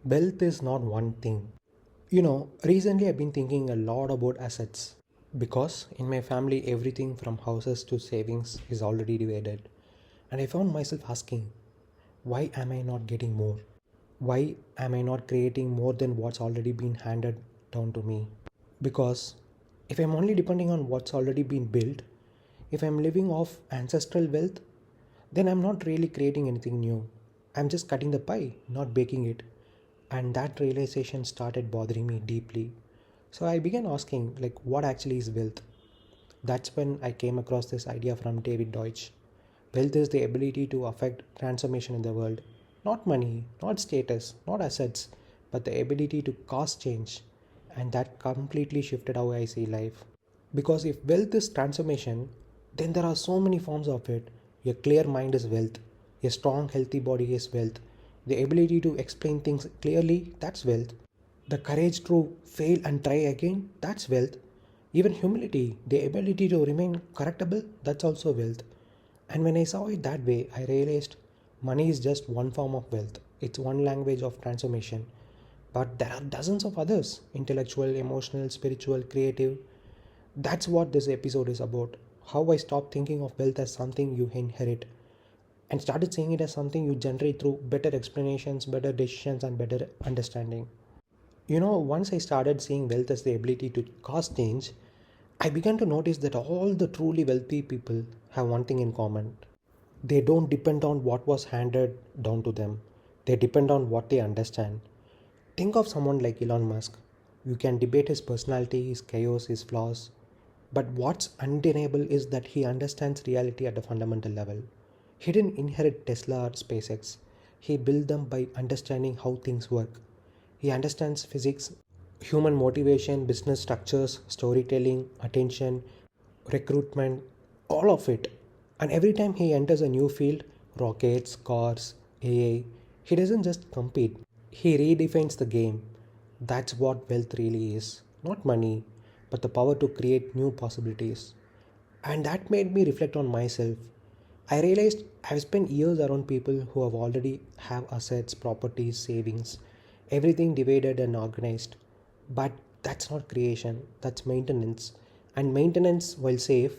Wealth is not one thing. Recently I've been thinking a lot about assets because in my family, everything from houses to savings is already divided. And I found myself asking, why am I not getting more? Why am I not creating more than what's already been handed down to me? Because if I'm only depending on what's already been built, if I'm living off ancestral wealth, then I'm not really creating anything new. I'm just cutting the pie, not baking it. And that realization started bothering me deeply. So I began asking, like, what actually is wealth? That's when I came across this idea from David Deutsch. Wealth is the ability to affect transformation in the world. Not money, not status, not assets, but the ability to cause change. And that completely shifted how I see life. Because if wealth is transformation, then there are so many forms of it. A clear mind is wealth. A strong, healthy body is wealth. The ability to explain things clearly, that's wealth. The courage to fail and try again, that's wealth. Even humility, the ability to remain correctable, that's also wealth. And when I saw it that way, I realized money is just one form of wealth. It's one language of transformation. But there are dozens of others: intellectual, emotional, spiritual, creative. That's what this episode is about. How I stopped thinking of wealth as something you inherit and started seeing it as something you generate through better explanations, better decisions, and better understanding. Once I started seeing wealth as the ability to cause change, I began to notice that all the truly wealthy people have one thing in common. They don't depend on what was handed down to them, they depend on what they understand. Think of someone like Elon Musk. You can debate his personality, his chaos, his flaws, but what's undeniable is that he understands reality at a fundamental level. He didn't inherit Tesla or SpaceX, he built them by understanding how things work. He understands physics, human motivation, business structures, storytelling, attention, recruitment, all of it. And every time he enters a new field, rockets, cars, AI, he doesn't just compete, he redefines the game. That's what wealth really is. Not money, but the power to create new possibilities. And that made me reflect on myself. I realized I've spent years around people who have already have assets, properties, savings, everything divided and organized. But that's not creation, that's maintenance. And maintenance, while safe,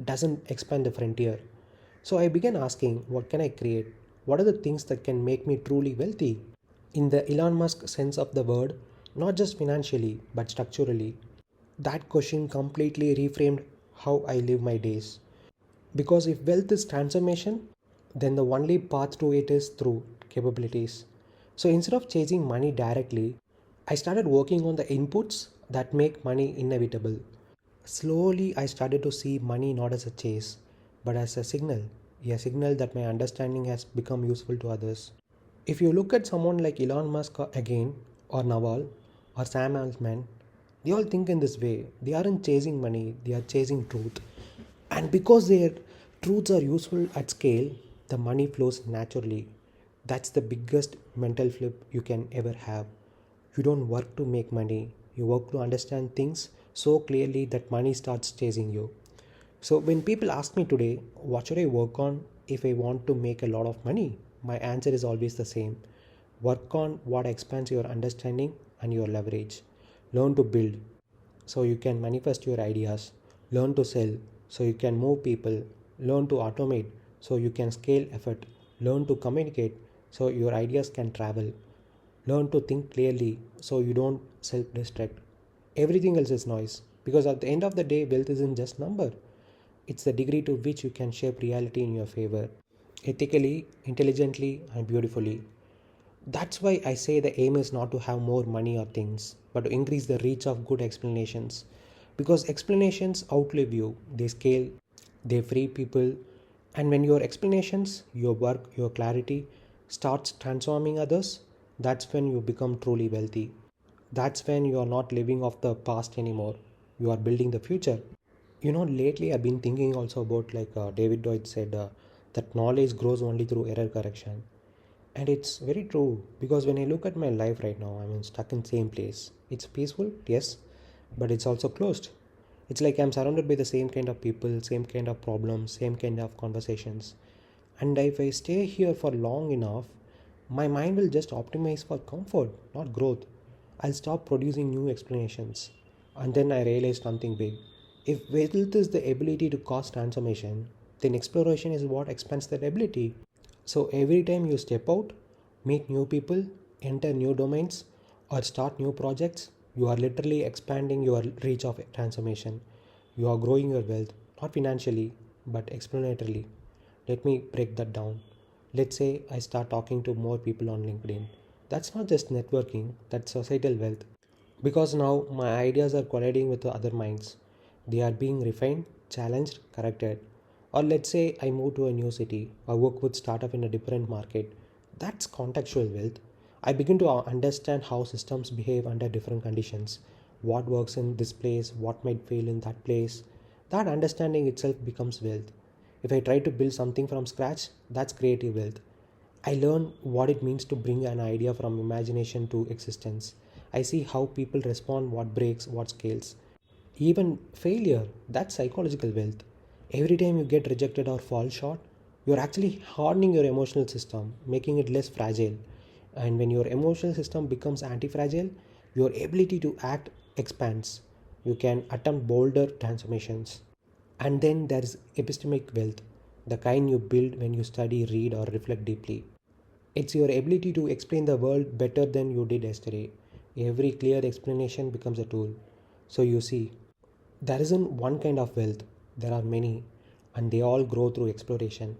doesn't expand the frontier. So I began asking, what can I create? What are the things that can make me truly wealthy? In the Elon Musk sense of the word, not just financially, but structurally. That question completely reframed how I live my days. Because if wealth is transformation, then the only path to it is through capabilities. So instead of chasing money directly, I started working on the inputs that make money inevitable. Slowly, I started to see money not as a chase, but as a signal that my understanding has become useful to others. If you look at someone like Elon Musk again, or Naval, or Sam Altman, they all think in this way. They aren't chasing money, they are chasing truth. And because their truths are useful at scale, the money flows naturally. That's the biggest mental flip you can ever have. You don't work to make money, you work to understand things so clearly that money starts chasing you. So, when people ask me today, what should I work on if I want to make a lot of money? My answer is always the same: work on what expands your understanding and your leverage. Learn to build so you can manifest your ideas. Learn to sell so you can move people. Learn to automate so you can scale effort. Learn to communicate so your ideas can travel. Learn to think clearly so you don't self destruct. Everything else is noise because at the end of the day, wealth isn't just number. It's the degree to which you can shape reality in your favor, ethically, intelligently, and beautifully. That's why I say the aim is not to have more money or things, but to increase the reach of good explanations. Because explanations outlive you, they scale, they free people, and when your explanations, your work, your clarity starts transforming others, that's when you become truly wealthy. That's when you are not living off the past anymore. You are building the future. Lately I've been thinking also about like David Deutsch said that knowledge grows only through error correction. And it's very true because when I look at my life right now, I'm stuck in same place. It's peaceful, yes, but it's also closed. It's like I'm surrounded by the same kind of people, same kind of problems, same kind of conversations. And if I stay here for long enough, my mind will just optimize for comfort, not growth. I'll stop producing new explanations. And then I realized something big. If wealth is the ability to cause transformation, then exploration is what expands that ability. So every time you step out, meet new people, enter new domains, or start new projects, you are literally expanding your reach of transformation. You are growing your wealth, not financially, but explanatorily. Let me break that down. Let's say I start talking to more people on LinkedIn. That's not just networking, that's societal wealth. Because now my ideas are colliding with the other minds. They are being refined, challenged, corrected. Or let's say I move to a new city or work with startup in a different market. That's contextual wealth. I begin to understand how systems behave under different conditions. What works in this place, what might fail in that place. That understanding itself becomes wealth. If I try to build something from scratch, that's creative wealth. I learn what it means to bring an idea from imagination to existence. I see how people respond, what breaks, what scales. Even failure, that's psychological wealth. Every time you get rejected or fall short, you're actually hardening your emotional system, making it less fragile. And when your emotional system becomes anti fragile, your ability to act expands. You can attempt bolder transformations. And then there is epistemic wealth, the kind you build when you study, read, or reflect deeply. It's your ability to explain the world better than you did yesterday. Every clear explanation becomes a tool. So you see, there isn't one kind of wealth, there are many, and they all grow through exploration.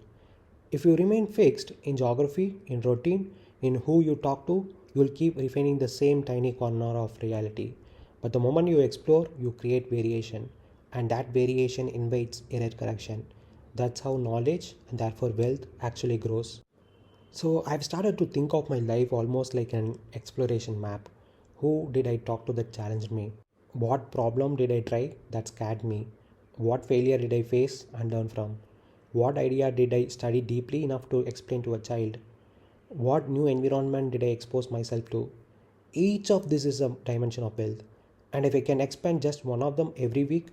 If you remain fixed in geography, in routine, in who you talk to, you'll keep refining the same tiny corner of reality. But the moment you explore, you create variation, and that variation invites error correction. That's how knowledge and therefore wealth actually grows. So I've started to think of my life almost like an exploration map. Who did I talk to that challenged me? What problem did I try that scared me? What failure did I face and learn from? What idea did I study deeply enough to explain to a child? What new environment did I expose myself to? Each of this is a dimension of wealth. And if I can expand just one of them every week,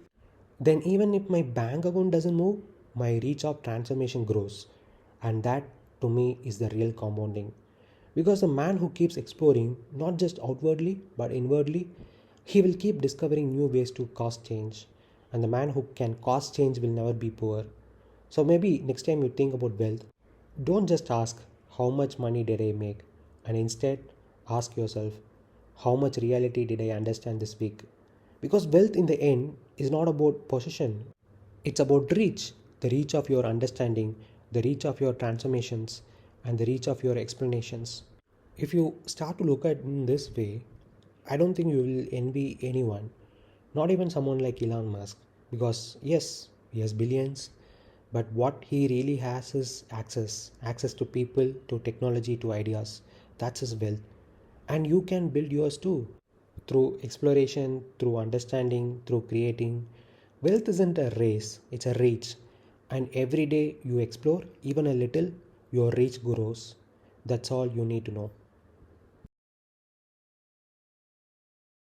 then even if my bank account doesn't move, my reach of transformation grows. And that to me is the real compounding. Because the man who keeps exploring, not just outwardly but inwardly, he will keep discovering new ways to cause change. And the man who can cause change will never be poor. So maybe next time you think about wealth, don't just ask how much money did I make, and instead ask yourself how much reality did I understand this week? Because wealth in the end is not about possession, it's about reach, the reach of your understanding, the reach of your transformations, and the reach of your explanations. If you start to look at it in this way, I don't think you will envy anyone, not even someone like Elon Musk, because yes, he has billions, but what he really has is access to people, to technology, to ideas. That's his wealth. And you can build yours too through exploration, through understanding, through creating. Wealth isn't a race, it's a reach. And every day you explore, even a little, your reach grows. That's all you need to know.